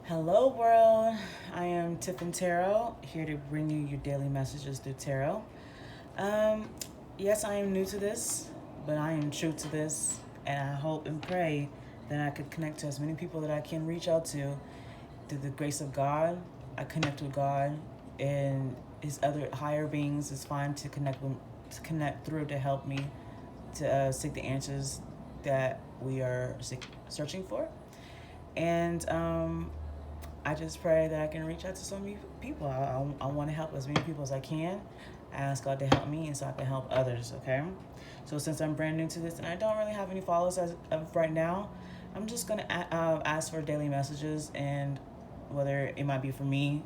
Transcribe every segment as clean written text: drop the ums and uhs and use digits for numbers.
Hello world, I am Tiff&Tarot, here to bring you your daily messages through tarot. Um, yes, I am new to this, but I am true to this, and I hope and pray that I could connect to as many people that I can reach out to through the grace of God. I connect with God and His other higher beings. It's fine to connect through to help me to seek the answers that we are searching for. And I just pray that I can reach out to so many people. I want to help as many people as I can. I ask God to help me and so I can help others, okay? So since I'm brand new to this and I don't really have any followers as of right now, I'm just going to ask for daily messages, and whether it might be for me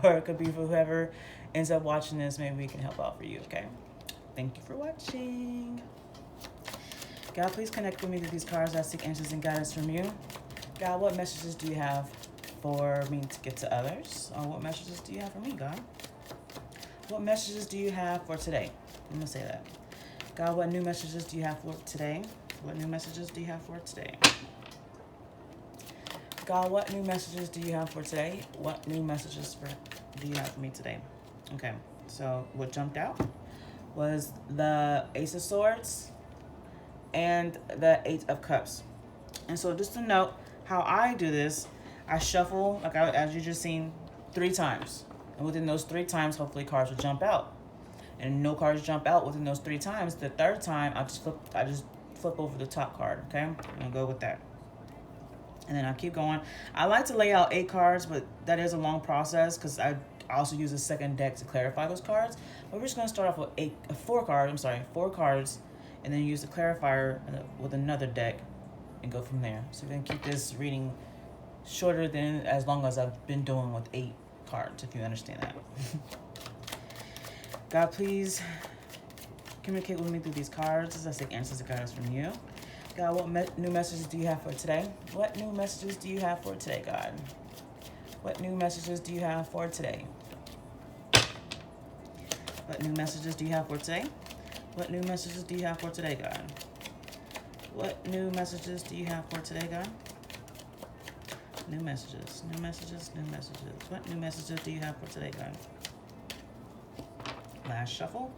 or it could be for whoever ends up watching this, maybe we can help out for you, okay? Thank you for watching. God, please connect with me through these cards. I seek answers and guidance from you. God, what messages do you have for me to get to others? Or what messages do you have for me, God? What messages do you have for today? I'm going to say that. God, what new messages do you have for today? What new messages do you have for today? God, what new messages do you have for today? What new messages do you have for me today? Okay, so what jumped out was the Ace of Swords and the Eight of Cups. And so just to note how I do this, I shuffle, as you just seen, 3 times. And within those 3 times, hopefully cards will jump out. And no cards jump out within those 3 times. The 3rd time, I just flip over the top card, okay? I'm going to go with that. And then I'll keep going. I like to lay out 8 cards, but that is a long process because I also use a second deck to clarify those cards. But we're just going to start off with 4 cards, and then use the clarifier with another deck and go from there. So we're going to keep this reading shorter than as long as I've been doing with 8 cards, if you understand that. God, please communicate with me through these cards as I seek answers and guidance from you. God, what new messages do you have for today? What new messages do you have for today, God? What new messages do you have for today? What new messages do you have for today? What new messages do you have for today, God? What new messages do you have for today, God? New messages, new messages, new messages. What new messages do you have for today, God? Last shuffle.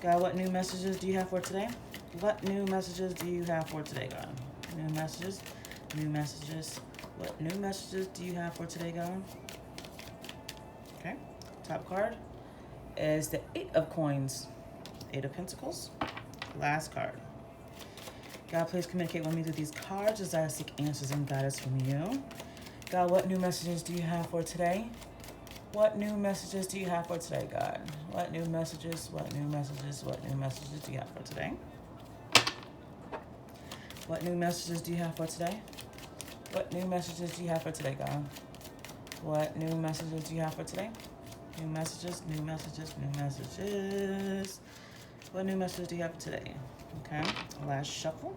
God, what new messages do you have for today? What new messages do you have for today, God? New messages, new messages. What new messages do you have for today, God? Okay, top card is the 8 of Coins, 8 of Pentacles. Last card. God, please communicate with me through these cards as I seek answers and guidance from you. God, what new messages do you have for today? What new messages do you have for today, God? What new messages, what new messages, what new messages do you have for today? What new messages do you have for today? What new messages do you have for today, God? What new messages do you have for today? New messages, new messages, new messages. What new messages do you have for today? Okay, last shuffle.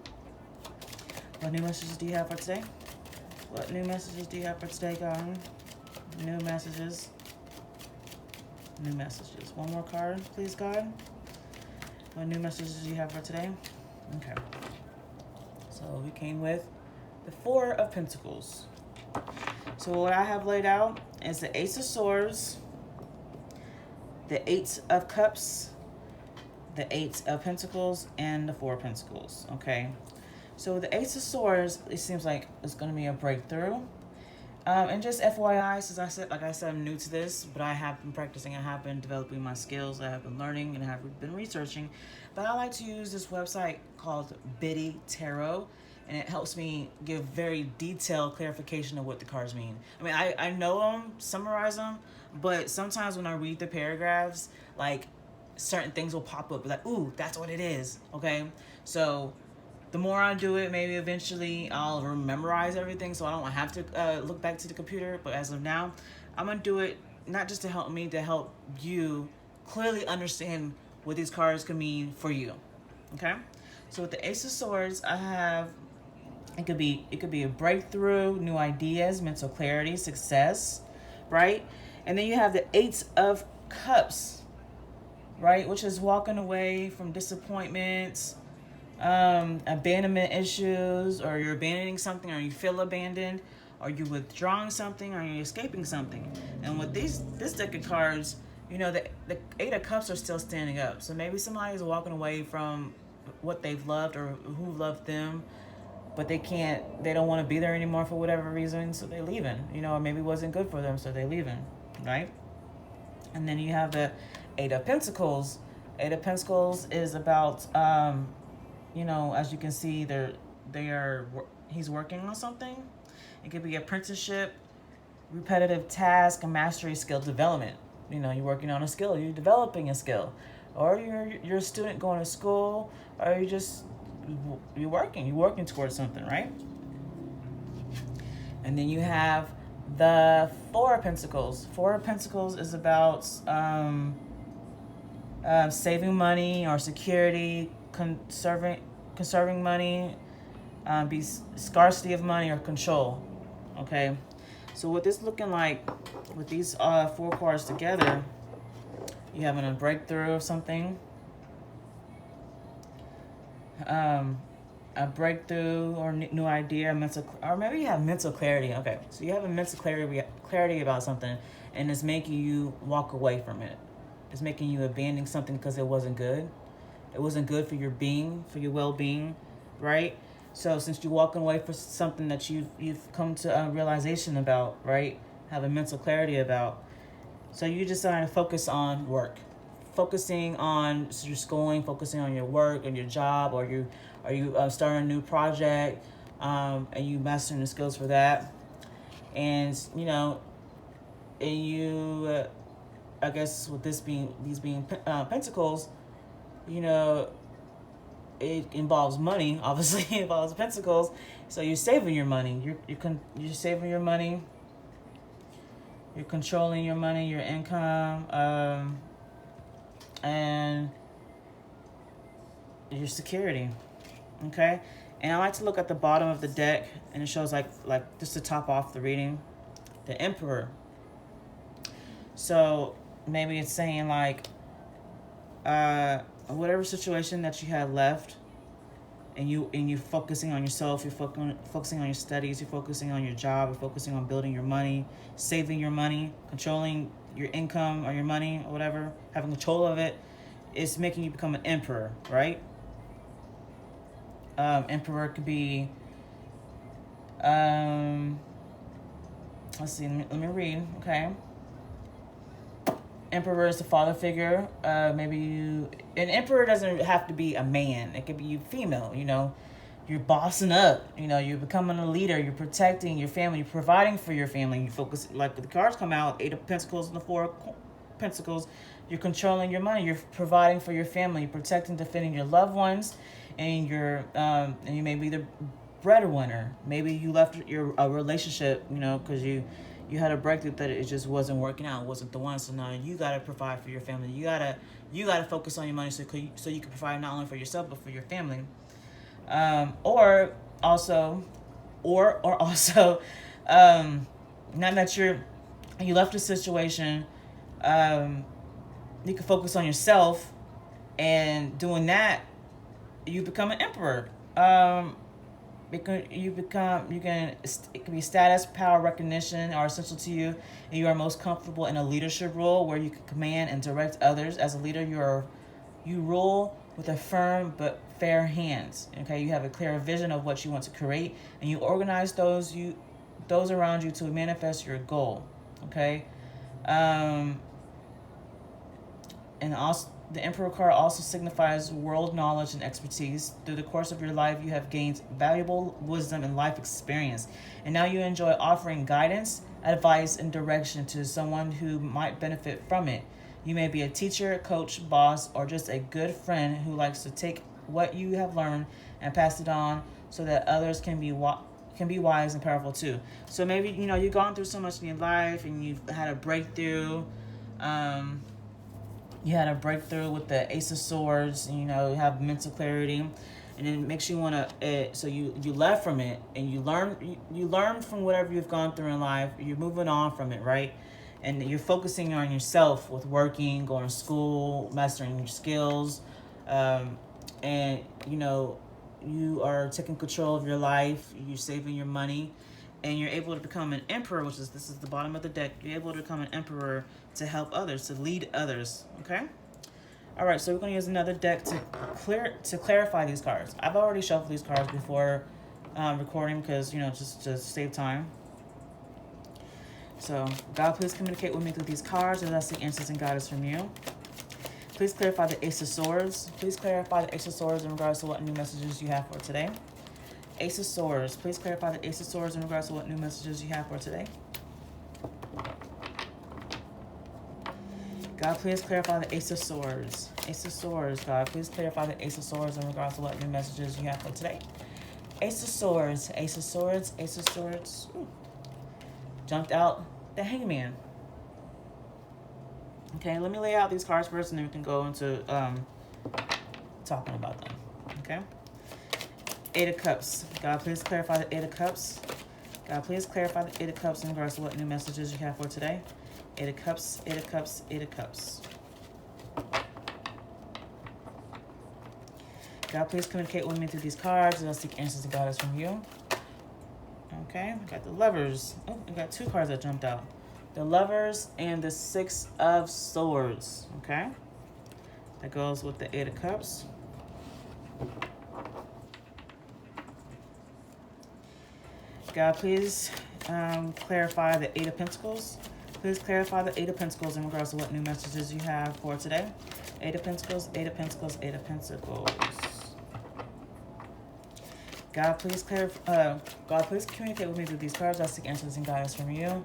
What new messages do you have for today? What new messages do you have for today, God? New messages. New messages. One more card, please, God. What new messages do you have for today? Okay. So we came with the 4 of Pentacles. So what I have laid out is the Ace of Swords, the 8 of Cups, the 8 of Pentacles, and the 4 of Pentacles, okay? So the Ace of Swords, it seems like it's going to be a breakthrough. And just FYI, since like I said, I'm new to this, but I have been practicing, I have been developing my skills, I have been learning, and I have been researching. But I like to use this website called I.am.Tarot, and it helps me give very detailed clarification of what the cards mean. I mean, I know them, summarize them, but sometimes when I read the paragraphs, like, certain things will pop up, like, ooh, that's what it is, okay? So the more I do it, maybe eventually I'll memorize everything so I don't have to look back to the computer. But as of now, I'm going to do it not just to help me, to help you clearly understand what these cards can mean for you, okay? So with the Ace of Swords, I have, it could be a breakthrough, new ideas, mental clarity, success, right? And then you have the 8 of Cups, right? Which is walking away from disappointments, abandonment issues, or you're abandoning something, or you feel abandoned, Are you withdrawing something? Are you escaping something? And with this deck of cards, you know, the Eight of Cups are still standing up. So maybe somebody is walking away from what they've loved or who loved them, but they don't want to be there anymore for whatever reason, so they're leaving. You know, or maybe it wasn't good for them, so they're leaving, right? And then you have the Eight of Pentacles. Eight of Pentacles is about, you know, as you can see, he's working on something. It could be apprenticeship, repetitive task, and mastery skill development. You know, you're working on a skill, you're developing a skill, or you're a student going to school, or you're working towards something, right? And then you have the Four of Pentacles. Four of Pentacles is about saving money or security, conserving money, be scarcity of money or control. Okay, so what this looking like with these four cards together, you having a breakthrough of something, a breakthrough or new idea, or maybe you have mental clarity. Okay, so you have a mental clarity about something, and it's making you walk away from it. It's making you abandon something because it wasn't good. It wasn't good for your being, for your well-being, right? So since you're walking away from something that you've come to a realization about, right? Have a mental clarity about. So you decide to focus on work, focusing on your schooling, focusing on your work and your job, or you starting a new project, and you mastering the skills for that, and you know, and you, I guess with these being pentacles, you know, it involves money. Obviously, it involves pentacles. So you're saving your money. You're saving your money. You're controlling your money, your income, and your security. Okay, and I like to look at the bottom of the deck, and it shows like just to top off the reading, the Emperor. So maybe it's saying like, whatever situation that you had left, and you focusing on yourself, you're focusing on your studies, you're focusing on your job, you're focusing on building your money, saving your money, controlling your income or your money or whatever, having control of it, it's making you become an emperor, right? Emperor could be, let's see, let me read, okay? Emperor is the father figure. An emperor doesn't have to be a man. It could be female, you know. You're bossing up, you know, you're becoming a leader, you're protecting your family, you're providing for your family. You focus, like the cards come out, Eight of Pentacles and the Four of Pentacles, you're controlling your money, you're providing for your family, you're protecting, defending your loved ones, and and you may be the breadwinner. Maybe you left a relationship, you know, because you had a breakthrough that it just wasn't working out, wasn't the one. So now you gotta provide for your family. You gotta focus on your money so you can provide not only for yourself but for your family. Or also, not that you left a situation, you can focus on yourself, and doing that, you become an emperor. Because it can be status, power, recognition are essential to you, and you are most comfortable in a leadership role where you can command and direct others. As a leader, you rule with a firm but fair hands. Okay, you have a clear vision of what you want to create, and you organize those around you to manifest your goal. Okay, and also, the Emperor card also signifies world knowledge and expertise. Through the course of your life, you have gained valuable wisdom and life experience, and now you enjoy offering guidance, advice, and direction to someone who might benefit from it. You may be a teacher, coach, boss, or just a good friend who likes to take what you have learned and pass it on so that others can be wise and powerful too. So maybe, you know, you've gone through so much in your life and you've had a breakthrough. You had a breakthrough with the Ace of Swords, you know, you have mental clarity, and then it makes you want to, so you left from it, and you learn from whatever you've gone through in life, you're moving on from it, right? And you're focusing on yourself with working, going to school, mastering your skills, and, you know, you are taking control of your life, you're saving your money, and you're able to become an emperor, which is, this is the bottom of the deck. You're able to become an emperor to help others, to lead others, okay? All right, so we're gonna use another deck to clarify these cards. I've already shuffled these cards before recording because, you know, just to save time. So, God, please communicate with me through these cards as I seek answers and guidance from you. Please clarify the Ace of Swords. Please clarify the Ace of Swords in regards to what new messages you have for today. Ace of Swords. Please clarify the Ace of Swords in regards to what new messages you have for today. God, please clarify the Ace of Swords. Ace of Swords, God, please clarify the Ace of Swords in regards to what new messages you have for today. Ace of Swords, Ace of Swords, Ace of Swords. Ooh. Jumped out the Hangman. Okay, let me lay out these cards first and then we can go into talking about them. Okay. Eight of Cups. God, please clarify the Eight of Cups. God, please clarify the Eight of Cups in regards to what new messages you have for today. Eight of Cups, Eight of Cups, Eight of Cups. God, please communicate with me through these cards as I seek answers and guidance from you. Okay, we got the Lovers. Oh, we got two cards that jumped out. The Lovers and the Six of Swords. Okay, that goes with the Eight of Cups. God, please clarify the Eight of Pentacles. Please clarify the Eight of Pentacles in regards to what new messages you have for today. Eight of Pentacles, Eight of Pentacles, Eight of Pentacles. God, please communicate with me through these cards. I seek answers and guidance from you.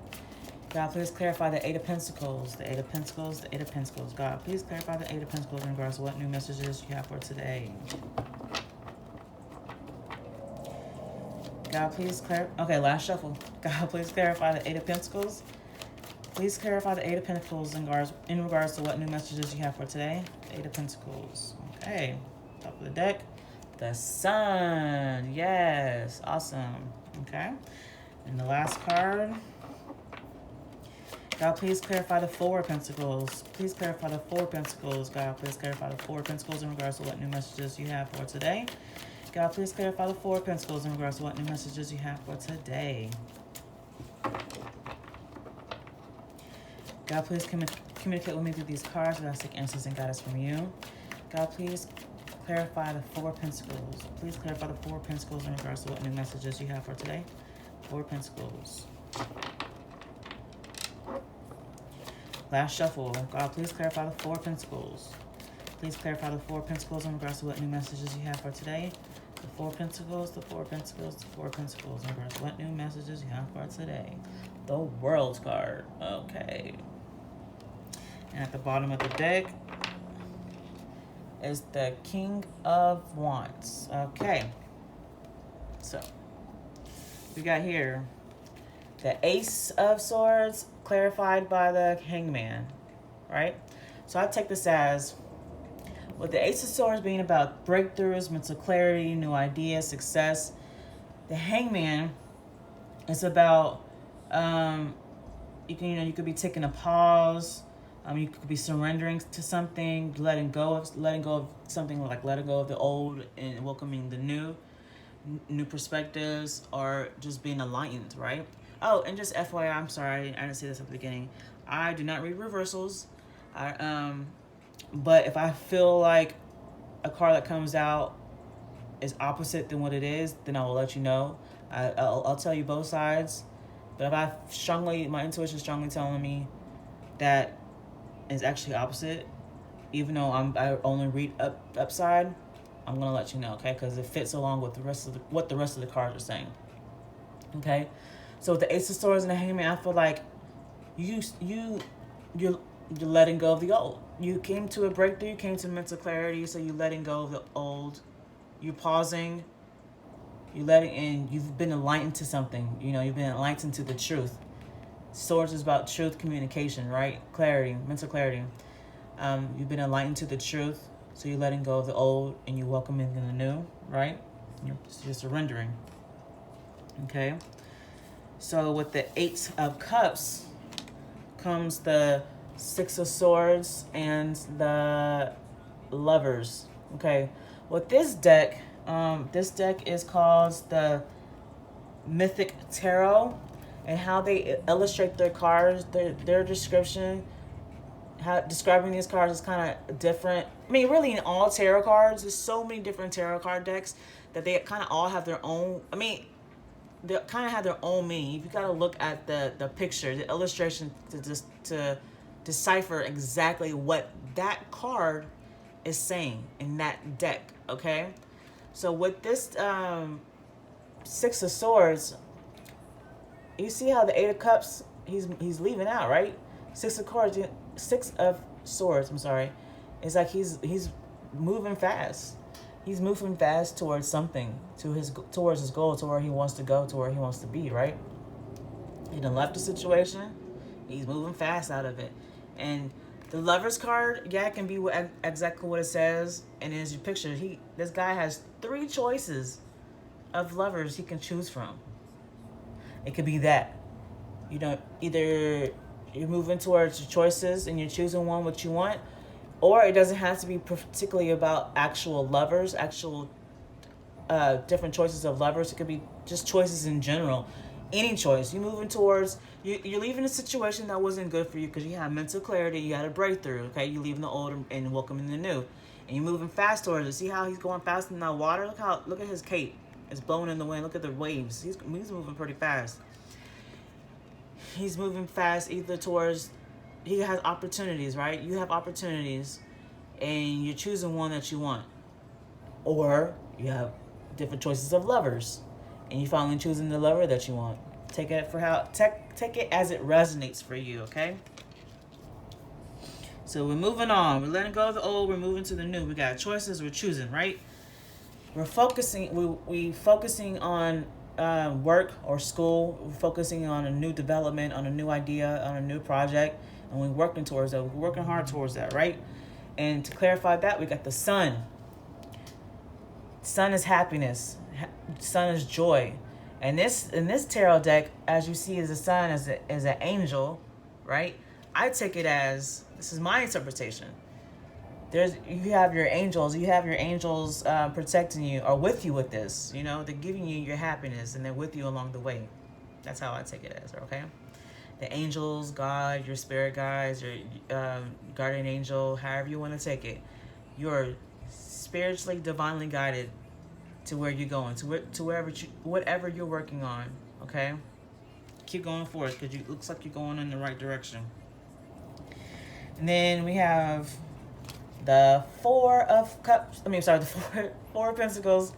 God, please clarify the Eight of Pentacles, the Eight of Pentacles, the Eight of Pentacles. God, please clarify the Eight of Pentacles in regards to what new messages you have for today. God, please clarify. Okay, last shuffle. God, please clarify the Eight of Pentacles. Please clarify the Eight of Pentacles in regards to what new messages you have for today. Eight of Pentacles. Okay, top of the deck. The Sun. Yes, awesome. Okay, and the last card. God, please clarify the Four of Pentacles. Please clarify the Four of Pentacles. God, please clarify the Four of Pentacles in regards to what new messages you have for today. God, please clarify the Four of Pentacles in regards to what new messages you have for today. God, please communicate with me through these cards as I seek answers and guidance from you. God, please clarify the Four of Pentacles. Please clarify the Four of Pentacles in regards to what new messages you have for today. Four of Pentacles. Last shuffle. God, please clarify the Four of Pentacles. Please clarify the Four of Pentacles in regards to what new messages you have for today. The Four of Pentacles, the Four of Pentacles, the Four of Pentacles in regards to what new messages you have for today. The World card. Okay. And at the bottom of the deck is the King of Wands. Okay. So, we got here the Ace of Swords clarified by the Hangman, right? So I take this as, with the Ace of Swords being about breakthroughs, mental clarity, new ideas, success, the Hangman is about you could be taking a pause. You could be surrendering to something, letting go of something, like letting go of the old and welcoming the new perspectives, or just being enlightened, right? Oh, and just FYI, I'm sorry, I didn't say this at the beginning. I do not read reversals. But if I feel like a card that comes out is opposite than what it is, then I will let you know. I'll tell you both sides. But if my intuition is strongly telling me that is actually opposite, even though I only read upside, I'm gonna let you know, okay? Because it fits along with what the rest of the cards are saying. Okay, so with the Ace of Swords and the Hangman, I feel like you're letting go of the old. You came to a breakthrough, you came to mental clarity, so you're letting go of the old. You're pausing. You've been enlightened to something. You've been enlightened to the truth. Swords is about truth, communication, right? Clarity, mental clarity. You've been enlightened to the truth, so you're letting go of the old and you're welcoming the new, right? You're surrendering. Okay? So with the Eight of Cups comes the Six of Swords and the Lovers. Okay? With this deck is called the Mythic Tarot and how they illustrate their cards, their description, how describing these cards is kind of different. I mean, really, in all tarot cards, there's so many different tarot card decks that they kind of all have their own. I mean, they kind of have their own meaning. You got to look at the picture, the illustration to decipher exactly what that card is saying in that deck. Okay, so with this Six of Swords, you see how the Eight of Cups he's leaving out, right? Six of Swords. I'm sorry. It's like he's moving fast. He's moving fast towards something, towards his goal, to where he wants to go, to where he wants to be, right? He done left the situation. He's moving fast out of it. And the Lover's card, yeah, it can be exactly what it says. And as you picture, this guy has 3 choices of lovers he can choose from. It could be that. You know, either you're moving towards your choices and you're choosing one what you want, or it doesn't have to be particularly about actual lovers, actual different choices of lovers. It could be just choices in general. Any choice. You're moving towards, you're leaving a situation that wasn't good for you because you had mental clarity, you had a breakthrough, okay? You're leaving the old and welcoming the new. And you're moving fast towards it. See how he's going fast in that water? Look at his cape. It's blowing in the wind. Look at the waves. He's moving pretty fast. He's moving fast either towards, he has opportunities, right? You have opportunities and you're choosing one that you want. Or you have different choices of lovers and you're finally choosing the lover that you want. Take it as it resonates for you, okay? So we're moving on. We're letting go of the old. We're moving to the new. We got choices. We're choosing, right? We're focusing. We focusing on work or school. We're focusing on a new development, on a new idea, on a new project, and we're working towards that. We're working hard towards that, right? And to clarify that, we got the sun. Sun is happiness. Sun is joy. And in this tarot deck, as you see, is the sun as an angel, right? I take it as, this is my interpretation. You have your angels protecting you or with you with this. You know, they're giving you your happiness and they're with you along the way. That's how I take it as, okay? The angels, God, your spirit guides, your guardian angel, however you want to take it. You're spiritually, divinely guided to where you're going, to whatever you're working on, okay? Keep going forward because it looks like you're going in the right direction. And then we have the Four of Pentacles,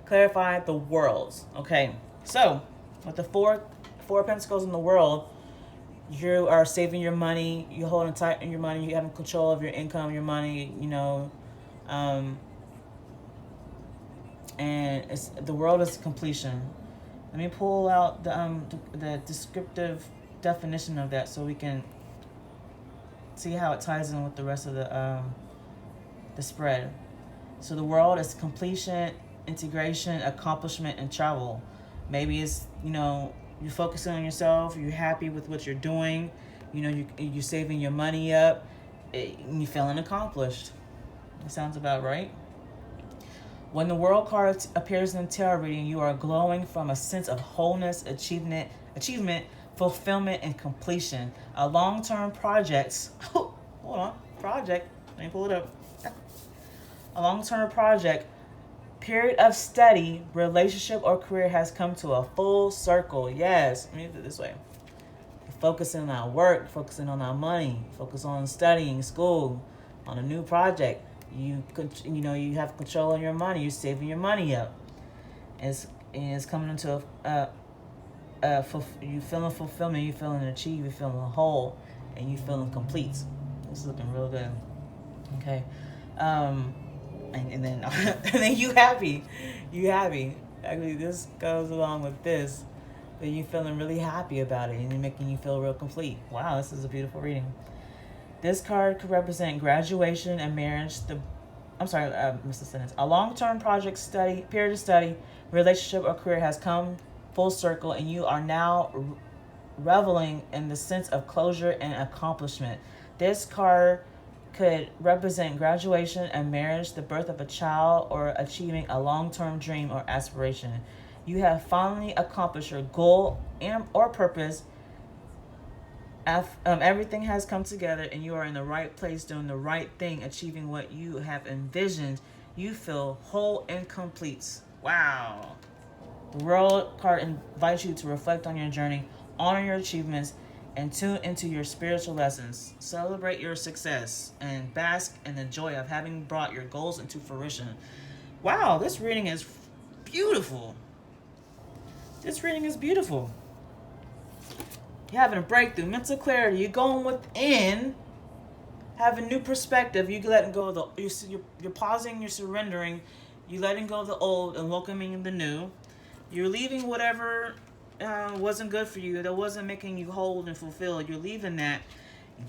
clarify the worlds. Okay, so with the four of Pentacles in the world, you are saving your money, you're holding tight in your money, you're having control of your income, your money, you know, and the world is completion. Let me pull out the descriptive definition of that so we can see how it ties in with the rest of the spread. So the world is completion, integration, accomplishment, and travel. Maybe it's, you know, you're focusing on yourself, you're happy with what you're doing, you know, you're saving your money up, and you're feeling accomplished. That sounds about right. When the world card appears in the tarot reading, you are glowing from a sense of wholeness, achievement, fulfillment, and completion. A long-term project. Hold on. Project. Let me pull it up. A long-term project, period of study, relationship, or career has come to a full circle. Yes. Let me do it this way. Focusing on work, focusing on our money, focus on studying, school, on a new project. You have control of your money. You're saving your money up. It's coming into you feeling fulfillment. You feeling achieved. You feeling whole, and you feeling complete. It's looking real good. Okay, and then and then you happy. Actually, this goes along with this. That you feeling really happy about it, and making you feel real complete. Wow, this is a beautiful reading. This card could represent graduation and marriage. Missed the sentence. A long-term project, period of study, relationship, or career has come full circle, and you are now reveling in the sense of closure and accomplishment. This card could represent graduation and marriage, the birth of a child, or achieving a long-term dream or aspiration. You have finally accomplished your goal or purpose. Everything has come together and you are in the right place doing the right thing, achieving what you have envisioned. You feel whole and complete. Wow. The World card invites you to reflect on your journey, honor your achievements, and tune into your spiritual lessons. Celebrate your success and bask in the joy of having brought your goals into fruition. Wow, this reading is beautiful. This reading is beautiful. You're having a breakthrough, mental clarity. You're going within, having new perspective. You're letting go of you're pausing, you're surrendering, you're letting go of the old and welcoming the new. You're leaving whatever wasn't good for you, that wasn't making you whole and fulfilled. You're leaving that.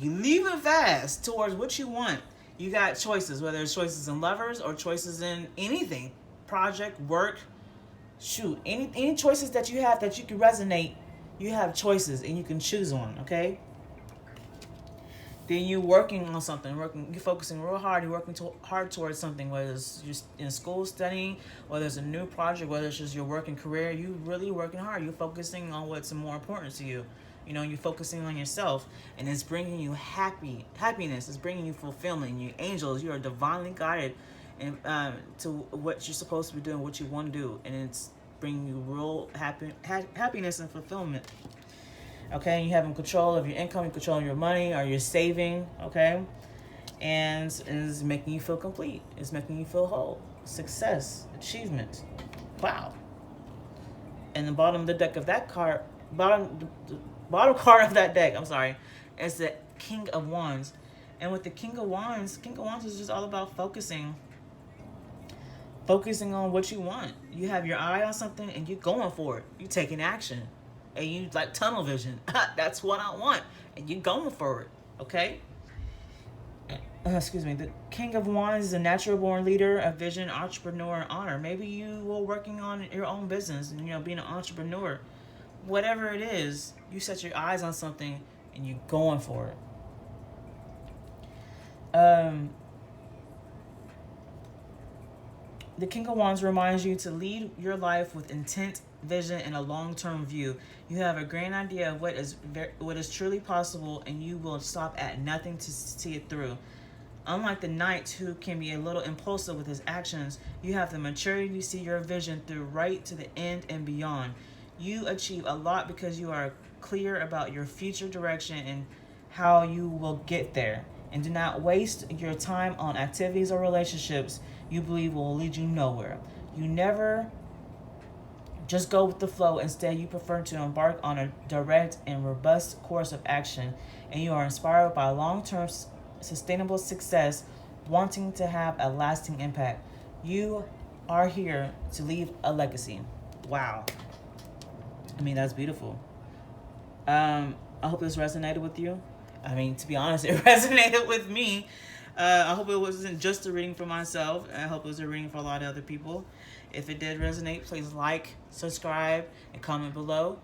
You're leaving fast towards what you want. You got choices, whether it's choices in lovers or choices in anything, project, work, shoot, any choices that you have that you can resonate. You have choices and you can choose one, okay? Then you're working on something, you're focusing real hard, you're working hard towards something, whether it's just in school studying, whether it's a new project, whether it's just your working career, you really working hard. You're focusing on what's more important to you. You know, you're focusing on yourself, and it's bringing you happiness. It's bringing you fulfillment. You angels, you are divinely guided and to what you're supposed to be doing, what you want to do, and it's bringing you real happiness and fulfillment. Okay, you're having control of your income, you're controlling your money, or you're saving, okay? And it's making you feel complete. It's making you feel whole. Success, achievement. Wow. And the bottom of the deck of that card, the bottom card of that deck, is the King of Wands. And with the King of Wands is just all about focusing on what you want. You have your eye on something and you're going for it. You're taking action. And you like tunnel vision. That's what I want. And you're going for it. Okay? Excuse me. The King of Wands is a natural born leader, a vision, entrepreneur, and honor. Maybe you were working on your own business and, being an entrepreneur. Whatever it is, you set your eyes on something and you're going for it. The King of Wands reminds you to lead your life with intent, vision, and a long-term view. You have a grand idea of what is truly possible, and you will stop at nothing to see it through. Unlike the Knight, who can be a little impulsive with his actions, you have the maturity to see your vision through right to the end and beyond. You achieve a lot because you are clear about your future direction and how you will get there. And do not waste your time on activities or relationships you believe will lead you nowhere. You never just go with the flow. Instead, you prefer to embark on a direct and robust course of action, and you are inspired by long-term sustainable success, wanting to have a lasting impact. You are here to leave a legacy. Wow. That's beautiful. I hope this resonated with you. To be honest, it resonated with me. I hope it wasn't just a reading for myself. I hope it was a reading for a lot of other people. If it did resonate, please like, subscribe, and comment below.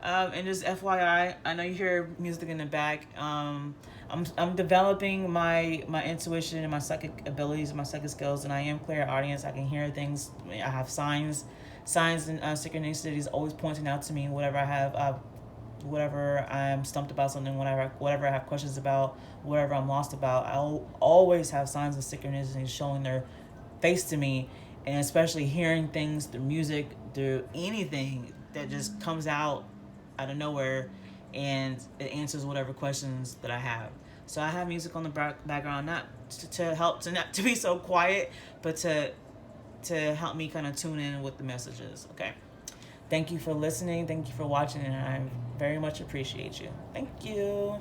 And just FYI, I know you hear music in the back. I'm developing my intuition and my psychic abilities and my psychic skills, and I am clairaudience. I can hear things. I have signs and synchronicities always pointing out to me whatever I have. Whatever I'm stumped about something, whatever I have questions about, whatever I'm lost about, I'll always have signs of synchronicity showing their face to me, and especially hearing things through music, through anything that just comes out of nowhere, and it answers whatever questions that I have. So I have music on the background, not to help not to be so quiet, but to help me kind of tune in with the messages. Okay. Thank you for listening. Thank you for watching, and I very much appreciate you. Thank you.